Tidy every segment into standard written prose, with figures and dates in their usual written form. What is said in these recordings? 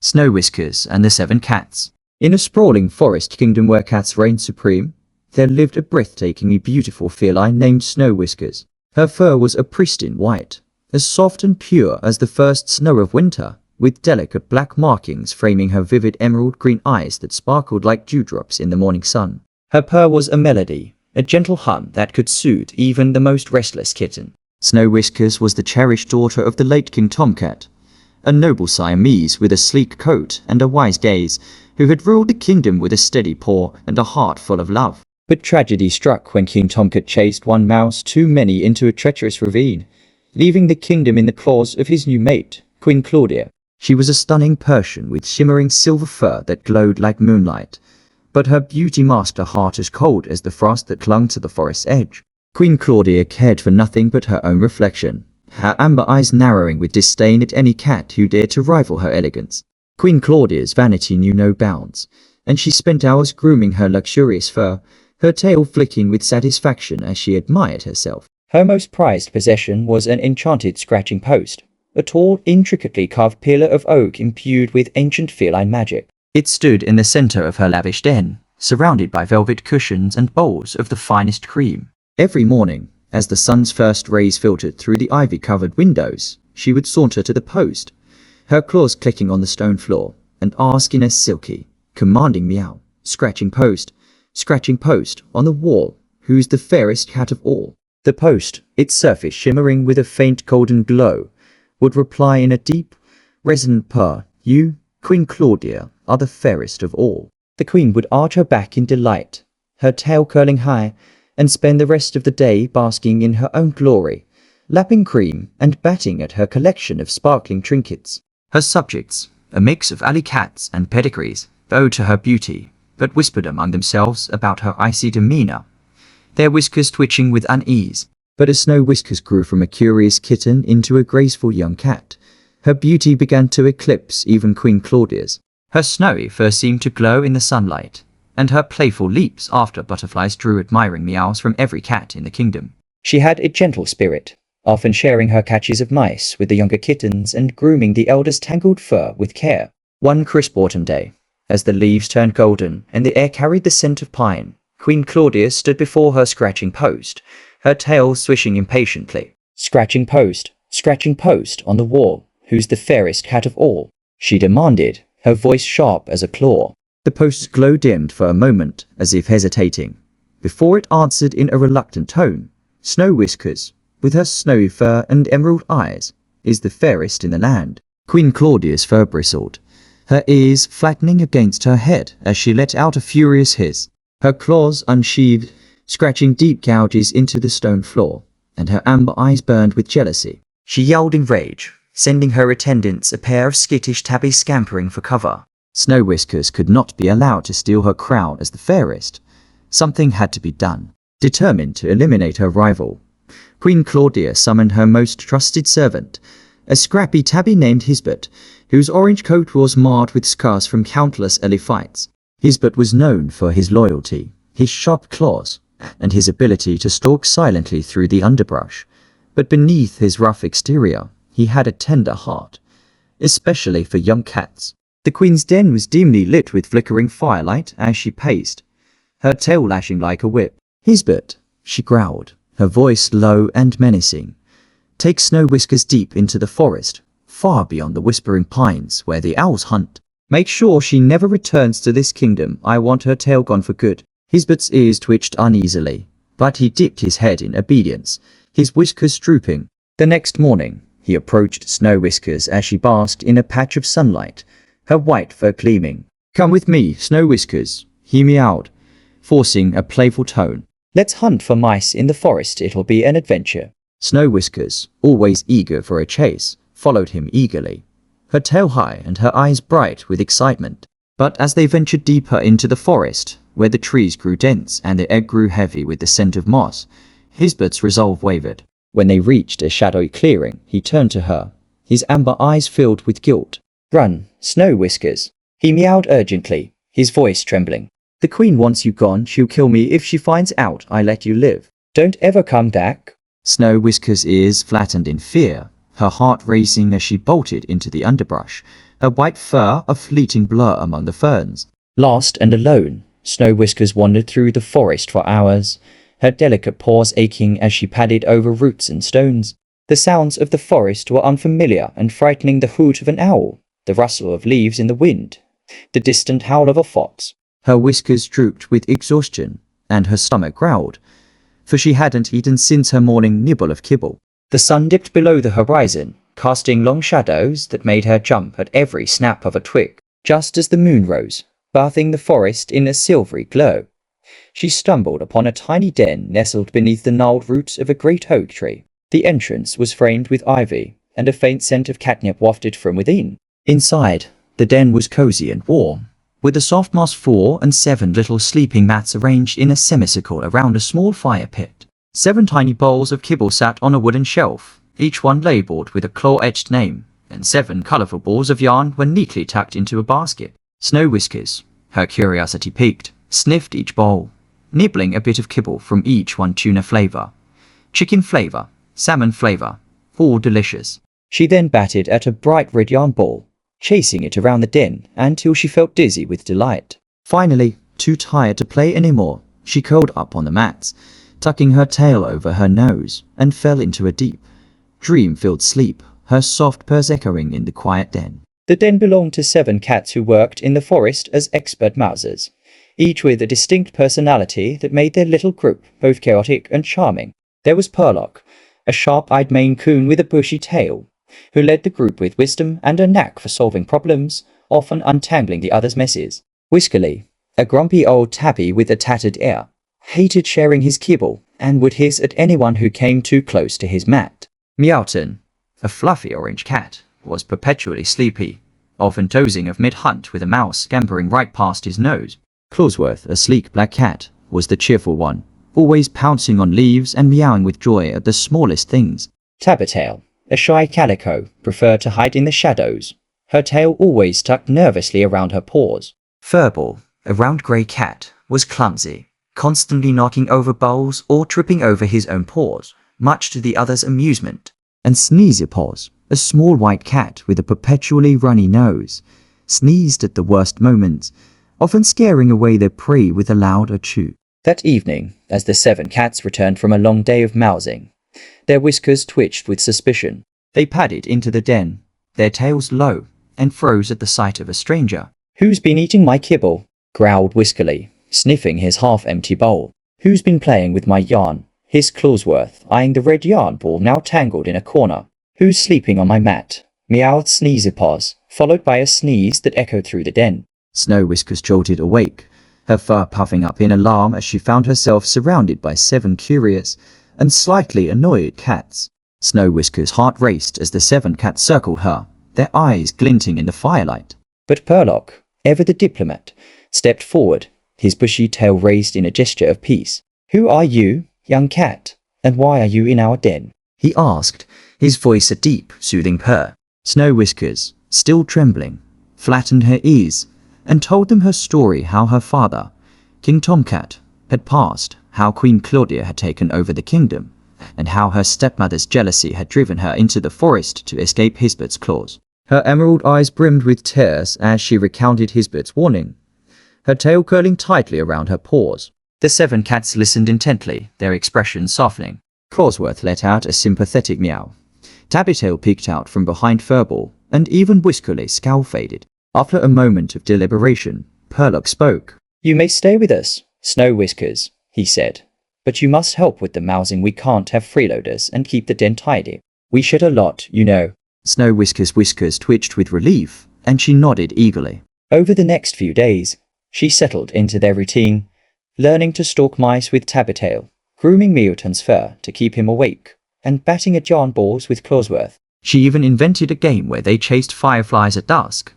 Snow Whiskers and the Seven Cats. In a sprawling forest kingdom where cats reigned supreme, there lived a breathtakingly beautiful feline named Snow Whiskers. Her fur was a pristine white, as soft and pure as the first snow of winter, with delicate black markings framing her vivid emerald green eyes that sparkled like dewdrops in the morning sun. Her purr was a melody, a gentle hum that could soothe even the most restless kitten. Snow Whiskers was the cherished daughter of the late King Tomcat, a noble Siamese with a sleek coat and a wise gaze, who had ruled the kingdom with a steady paw and a heart full of love. But tragedy struck when King Tomcat chased one mouse too many into a treacherous ravine, leaving the kingdom in the claws of his new mate, Queen Clawdia. She was a stunning Persian with shimmering silver fur that glowed like moonlight, but her beauty masked a heart as cold as the frost that clung to the forest's edge. Queen Clawdia cared for nothing but her own reflection, her amber eyes narrowing with disdain at any cat who dared to rival her elegance. Queen Claudia's vanity knew no bounds, and she spent hours grooming her luxurious fur, her tail flicking with satisfaction as she admired herself. Her most prized possession was an enchanted scratching post, a tall, intricately carved pillar of oak imbued with ancient feline magic. It stood in the center of her lavish den, surrounded by velvet cushions and bowls of the finest cream. Every morning, as the sun's first rays filtered through the ivy-covered windows, she would saunter to the post, her claws clicking on the stone floor, and ask in a silky, commanding meow, scratching post on the wall, who's the fairest cat of all. The post, its surface shimmering with a faint golden glow, would reply in a deep, resonant purr, "You, Queen Claudia, are the fairest of all." The queen would arch her back in delight, her tail curling high, and spend the rest of the day basking in her own glory, lapping cream and batting at her collection of sparkling trinkets. Her subjects, a mix of alley cats and pedigrees, bowed to her beauty, but whispered among themselves about her icy demeanor, their whiskers twitching with unease. But as Snow Whiskers grew from a curious kitten into a graceful young cat, her beauty began to eclipse even Queen Claudia's. Her snowy fur seemed to glow in the sunlight, and her playful leaps after butterflies drew admiring meows from every cat in the kingdom. She had a gentle spirit, often sharing her catches of mice with the younger kittens and grooming the elders' tangled fur with care. One crisp autumn day, as the leaves turned golden and the air carried the scent of pine, Queen Claudia stood before her scratching post, her tail swishing impatiently. Scratching post on the wall, who's the fairest cat of all?" she demanded, her voice sharp as a claw. The post's glow dimmed for a moment, as if hesitating, before it answered in a reluctant tone, "Snow Whiskers, with her snowy fur and emerald eyes, is the fairest in the land." Queen Claudia's fur bristled, her ears flattening against her head as she let out a furious hiss. Her claws unsheathed, scratching deep gouges into the stone floor, and her amber eyes burned with jealousy. She yelled in rage, sending her attendants a pair of skittish tabbies scampering for cover. Snow Whiskers could not be allowed to steal her crown as the fairest. Something had to be done. Determined to eliminate her rival, Queen Claudia summoned her most trusted servant, a scrappy tabby named Hisbert, whose orange coat was marred with scars from countless early fights. Hisbert was known for his loyalty, his sharp claws, and his ability to stalk silently through the underbrush. But beneath his rough exterior, he had a tender heart, especially for young cats. The queen's den was dimly lit with flickering firelight as she paced, her tail lashing like a whip. "Hisbert," she growled, her voice low and menacing, "take Snow Whiskers deep into the forest, far beyond the whispering pines where the owls hunt. Make sure she never returns to this kingdom. I want her tail gone for good." Hisbert's ears twitched uneasily, but he dipped his head in obedience, his whiskers drooping. The next morning, he approached Snow Whiskers as she basked in a patch of sunlight, her white fur gleaming. "Come with me, Snow Whiskers," he meowed, forcing a playful tone. "Let's hunt for mice in the forest. It'll be an adventure." Snow Whiskers, always eager for a chase, followed him eagerly, her tail high and her eyes bright with excitement. But as they ventured deeper into the forest, where the trees grew dense and the air grew heavy with the scent of moss, Hisbert's resolve wavered. When they reached a shadowy clearing, he turned to her, his amber eyes filled with guilt. "Run, Snow Whiskers," he meowed urgently, his voice trembling. "The queen wants you gone. She'll kill me if she finds out I let you live. Don't ever come back." Snow Whiskers' ears flattened in fear, her heart racing as she bolted into the underbrush, her white fur a fleeting blur among the ferns. Lost and alone, Snow Whiskers wandered through the forest for hours, her delicate paws aching as she padded over roots and stones. The sounds of the forest were unfamiliar and frightening: the hoot of an owl, the rustle of leaves in the wind, the distant howl of a fox. Her whiskers drooped with exhaustion, and her stomach growled, for she hadn't eaten since her morning nibble of kibble. The sun dipped below the horizon, casting long shadows that made her jump at every snap of a twig. Just as the moon rose, bathing the forest in a silvery glow, she stumbled upon a tiny den nestled beneath the gnarled roots of a great oak tree. The entrance was framed with ivy, and a faint scent of catnip wafted from within. Inside, the den was cozy and warm, with a soft moss floor and 7 little sleeping mats arranged in a semicircle around a small fire pit. 7 tiny bowls of kibble sat on a wooden shelf, each one labelled with a claw-etched name, and 7 colourful balls of yarn were neatly tucked into a basket. Snow Whiskers, her curiosity piqued, sniffed each bowl, nibbling a bit of kibble from each one: tuna flavour, chicken flavour, salmon flavour, all delicious. She then batted at a bright red yarn ball, chasing it around the den until she felt dizzy with delight. Finally, too tired to play anymore, she curled up on the mats, tucking her tail over her nose, and fell into a deep, dream-filled sleep, her soft purrs echoing in the quiet den. The den belonged to 7 cats who worked in the forest as expert mousers, each with a distinct personality that made their little group both chaotic and charming. There was Purr, a sharp-eyed Maine Coon with a bushy tail, who led the group with wisdom and a knack for solving problems, often untangling the others' messes. Whiskerly, a grumpy old tabby with a tattered air, hated sharing his kibble and would hiss at anyone who came too close to his mat. Meowton, a fluffy orange cat, was perpetually sleepy, often dozing of mid-hunt with a mouse scampering right past his nose. Clawsworth, a sleek black cat, was the cheerful one, always pouncing on leaves and meowing with joy at the smallest things. Tail, a shy calico, preferred to hide in the shadows, her tail always tucked nervously around her paws. Furball, a round grey cat, was clumsy, constantly knocking over bowls or tripping over his own paws, much to the others' amusement. And Sneezypaws, a small white cat with a perpetually runny nose, sneezed at the worst moments, often scaring away their prey with a loud achoo. That evening, as the 7 cats returned from a long day of mousing, their whiskers twitched with suspicion. They padded into the den, their tails low, and froze at the sight of a stranger. "Who's been eating my kibble?" growled Whiskerly, sniffing his half-empty bowl. "Who's been playing with my yarn?" hissed Clawsworth, eyeing the red yarn ball now tangled in a corner. "Who's sleeping on my mat?" meowed Sneezypaws, followed by a sneeze that echoed through the den. Snow Whiskers jolted awake, her fur puffing up in alarm as she found herself surrounded by 7 curious and slightly annoyed cats. Snow Whiskers' heart raced as the 7 cats circled her, their eyes glinting in the firelight. But Purr, ever the diplomat, stepped forward, his bushy tail raised in a gesture of peace. "Who are you, young cat, and why are you in our den?" he asked, his voice a deep, soothing purr. Snow Whiskers, still trembling, flattened her ears and told them her story: how her father, King Tomcat, had passed, how Queen Clawdia had taken over the kingdom, and how her stepmother's jealousy had driven her into the forest to escape Hisbert's claws. Her emerald eyes brimmed with tears as she recounted Hisbert's warning, her tail curling tightly around her paws. The 7 cats listened intently, their expressions softening. Clawsworth let out a sympathetic meow. Tabbytail peeked out from behind Furball, and even Whiskerly's scowl faded. After a moment of deliberation, Purr spoke. "You may stay with us, Snow Whiskers," he said, "but you must help with the mousing. We can't have freeloaders and keep the den tidy. We shed a lot, you know." Snow Whiskers' whiskers twitched with relief, and she nodded eagerly. Over the next few days, she settled into their routine, learning to stalk mice with Tabbytail, grooming Meowton's fur to keep him awake, and batting at yarn balls with Clawsworth. She even invented a game where they chased fireflies at dusk,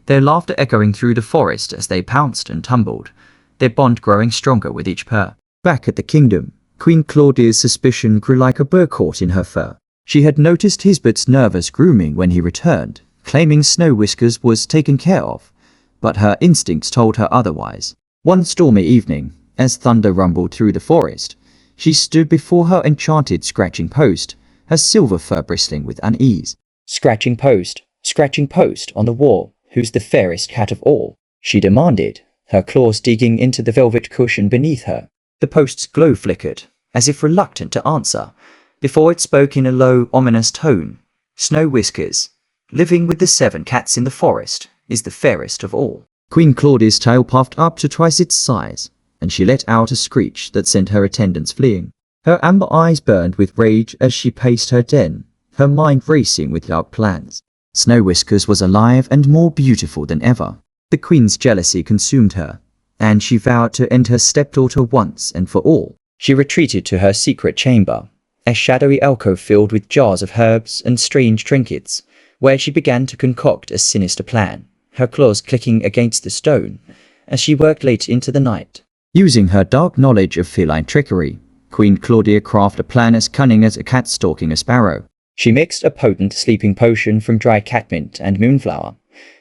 their laughter echoing through the forest as they pounced and tumbled, their bond growing stronger with each purr. Back at the kingdom, Queen Claudia's suspicion grew like a burr caught in her fur. She had noticed Hisbert's nervous grooming when he returned, claiming Snow Whiskers was taken care of, but her instincts told her otherwise. One stormy evening, as thunder rumbled through the forest, she stood before her enchanted scratching post, her silver fur bristling with unease. "Scratching post," scratching post on the wall. Who's the fairest cat of all? She demanded, her claws digging into the velvet cushion beneath her. The post's glow flickered, as if reluctant to answer, before it spoke in a low, ominous tone. Snow Whiskers, living with the 7 cats in the forest, is the fairest of all. Queen Claudia's tail puffed up to twice its size, and she let out a screech that sent her attendants fleeing. Her amber eyes burned with rage as she paced her den, her mind racing with dark plans. Snow Whiskers was alive and more beautiful than ever. The queen's jealousy consumed her, and she vowed to end her stepdaughter once and for all. She retreated to her secret chamber, a shadowy alcove filled with jars of herbs and strange trinkets, where she began to concoct a sinister plan, her claws clicking against the stone as she worked late into the night. Using her dark knowledge of feline trickery, Queen Claudia crafted a plan as cunning as a cat stalking a sparrow. She mixed a potent sleeping potion from dried catmint and moonflower,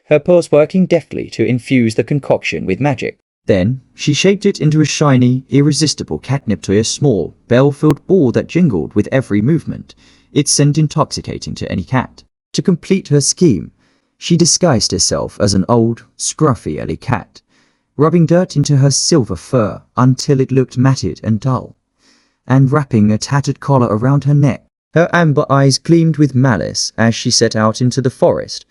her paws working deftly to infuse the concoction with magic. Then, she shaped it into a shiny, irresistible catnip toy, a small, bell-filled ball that jingled with every movement, its scent intoxicating to any cat. To complete her scheme, she disguised herself as an old, scruffy alley cat, rubbing dirt into her silver fur until it looked matted and dull, and wrapping a tattered collar around her neck. Her amber eyes gleamed with malice as she set out into the forest,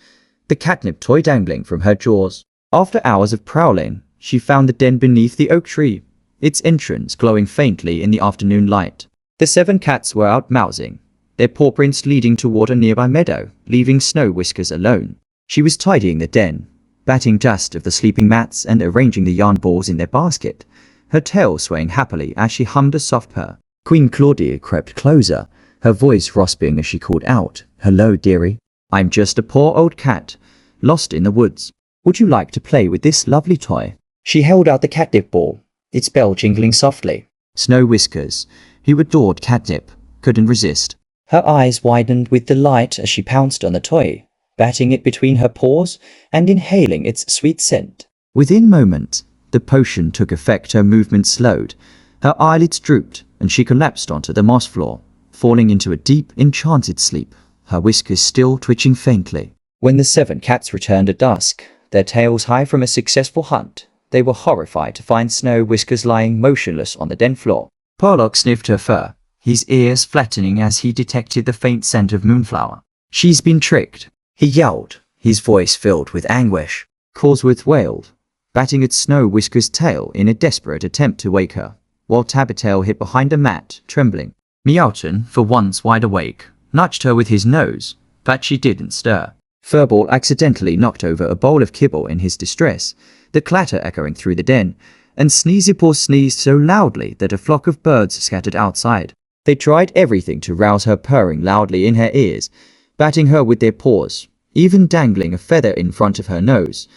the catnip toy dangling from her jaws. After hours of prowling, she found the den beneath the oak tree, its entrance glowing faintly in the afternoon light. The 7 cats were out mousing, their paw prints leading toward a nearby meadow, leaving Snow Whiskers alone. She was tidying the den, batting dust of the sleeping mats and arranging the yarn balls in their basket, her tail swaying happily as she hummed a soft purr. Queen Claudia crept closer, her voice rasping as she called out, "Hello, dearie. I'm just a poor old cat, lost in the woods. Would you like to play with this lovely toy?" She held out the catnip ball, its bell jingling softly. Snow Whiskers, who adored catnip, couldn't resist. Her eyes widened with delight as she pounced on the toy, batting it between her paws and inhaling its sweet scent. Within moments, the potion took effect. Her movement slowed, her eyelids drooped, and she collapsed onto the moss floor, falling into a deep, enchanted sleep, her whiskers still twitching faintly. When the 7 cats returned at dusk, their tails high from a successful hunt, they were horrified to find Snow Whiskers lying motionless on the den floor. Purr sniffed her fur, his ears flattening as he detected the faint scent of moonflower. "She's been tricked," he yelled, his voice filled with anguish. Cawsworth wailed, batting at Snow Whiskers' tail in a desperate attempt to wake her, while Tabbitail hid behind a mat, trembling. Meowton, for once wide awake, nudged her with his nose, but she didn't stir. Furball accidentally knocked over a bowl of kibble in his distress, the clatter echoing through the den, and Sneezypaw sneezed so loudly that a flock of birds scattered outside. They tried everything to rouse her, purring loudly in her ears, batting her with their paws, even dangling a feather in front of her nose,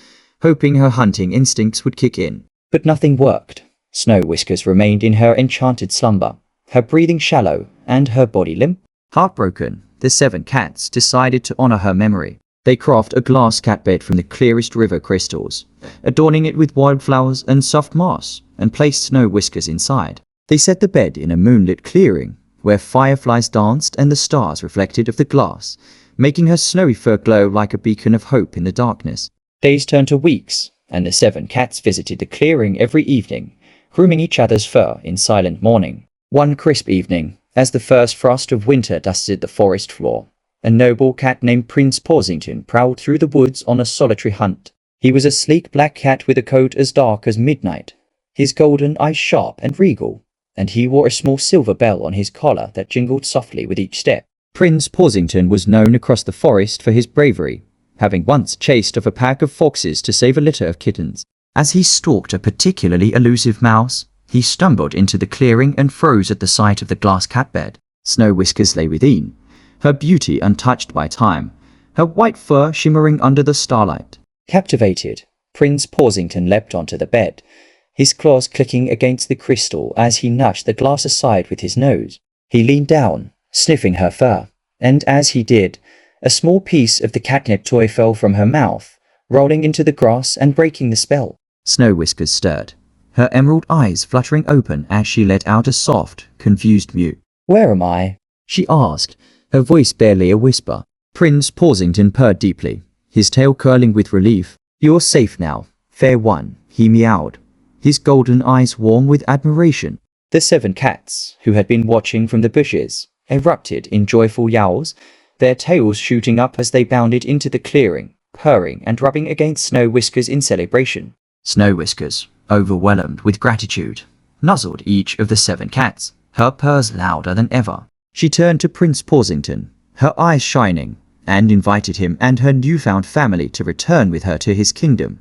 hoping her hunting instincts would kick in. But nothing worked. Snow Whiskers remained in her enchanted slumber, her breathing shallow and her body limp. Heartbroken, the 7 cats decided to honor her memory. They crafted a glass cat bed from the clearest river crystals, adorning it with wildflowers and soft moss, and placed Snow Whiskers inside. They set the bed in a moonlit clearing, where fireflies danced and the stars reflected of the glass, making her snowy fur glow like a beacon of hope in the darkness. Days turned to weeks, and the 7 cats visited the clearing every evening, grooming each other's fur in silent mourning. One crisp evening, as the first frost of winter dusted the forest floor, a noble cat named Prince Pausington prowled through the woods on a solitary hunt. He was a sleek black cat with a coat as dark as midnight, his golden eyes sharp and regal, and he wore a small silver bell on his collar that jingled softly with each step. Prince Pausington was known across the forest for his bravery, having once chased off a pack of foxes to save a litter of kittens. As he stalked a particularly elusive mouse, he stumbled into the clearing and froze at the sight of the glass cat bed. Snow Whiskers lay within, her beauty untouched by time, her white fur shimmering under the starlight. Captivated, Prince Pausington leapt onto the bed, his claws clicking against the crystal as he nudged the glass aside with his nose. He leaned down, sniffing her fur, and as he did, a small piece of the catnip toy fell from her mouth, rolling into the grass and breaking the spell. Snow Whiskers stirred, her emerald eyes fluttering open as she let out a soft, confused mew. "Where am I?" she asked, her voice barely a whisper. Prince Pausington purred deeply, his tail curling with relief. "You're safe now, fair one," he meowed, his golden eyes warm with admiration. The 7 cats, who had been watching from the bushes, erupted in joyful yowls, their tails shooting up as they bounded into the clearing, purring and rubbing against Snow Whiskers in celebration. Snow Whiskers, overwhelmed with gratitude, nuzzled each of the 7 cats, her purrs louder than ever. She turned to Prince Porsington, her eyes shining, and invited him and her newfound family to return with her to his kingdom,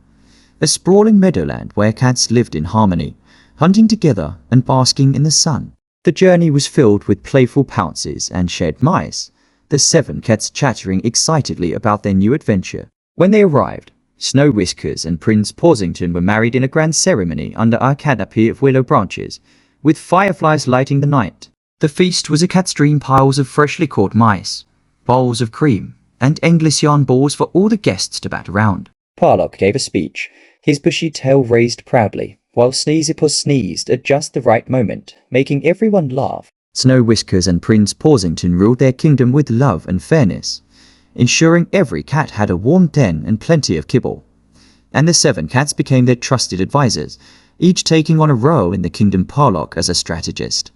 a sprawling meadowland where cats lived in harmony, hunting together and basking in the sun. The journey was filled with playful pounces and shed mice, the 7 cats chattering excitedly about their new adventure. When they arrived, Snow Whiskers and Prince Porsington were married in a grand ceremony under a canopy of willow branches, with fireflies lighting the night. The feast was a cat's dream: piles of freshly caught mice, bowls of cream, and endless yarn balls for all the guests to bat around. Parlock gave a speech, his bushy tail raised proudly, while Sneezypuss sneezed at just the right moment, making everyone laugh. Snow Whiskers and Prince Porsington ruled their kingdom with love and fairness, ensuring every cat had a warm den and plenty of kibble. And the 7 cats became their trusted advisors, each taking on a role in the kingdom: Parlock as a strategist,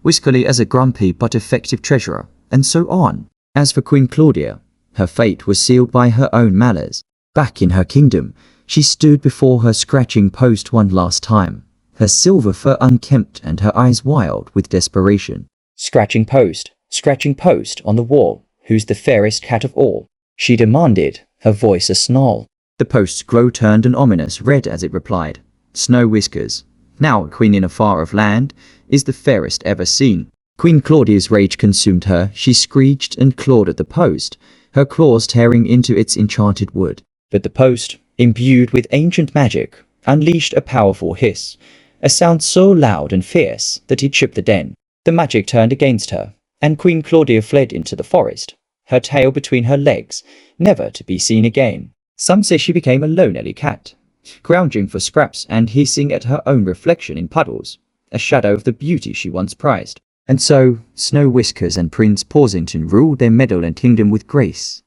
Whiskerly as a grumpy but effective treasurer, and so on. As for Queen Clawdia, her fate was sealed by her own malice. Back in her kingdom, she stood before her scratching post one last time, her silver fur unkempt and her eyes wild with desperation. Scratching post on the wall, who's the fairest cat of all?" she demanded, her voice a snarl. The post's glow turned an ominous red as it replied, "Snow Whiskers, now a queen in a far-off land, is the fairest ever seen." Queen Claudia's rage consumed her. She screeched and clawed at the post, her claws tearing into its enchanted wood. But the post, imbued with ancient magic, unleashed a powerful hiss, a sound so loud and fierce that it shook the den. The magic turned against her, and Queen Claudia fled into the forest, her tail between her legs, never to be seen again. Some say she became a lonely cat, scrounging for scraps and hissing at her own reflection in puddles, a shadow of the beauty she once prized. And so, Snow Whiskers and Prince Porsington ruled their meadowland kingdom with grace,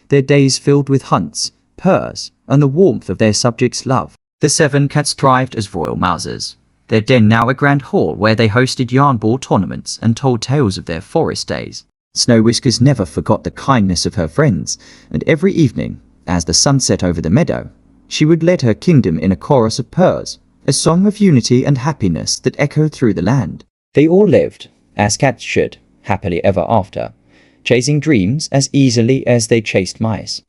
their days filled with hunts, purrs, and the warmth of their subjects' love. The 7 cats thrived as royal mousers, their den now a grand hall where they hosted yarn ball tournaments and told tales of their forest days. Snow Whiskers never forgot the kindness of her friends, and every evening, as the sun set over the meadow, she would lead her kingdom in a chorus of purrs, a song of unity and happiness that echoed through the land. They all lived, as cats should, happily ever after, chasing dreams as easily as they chased mice.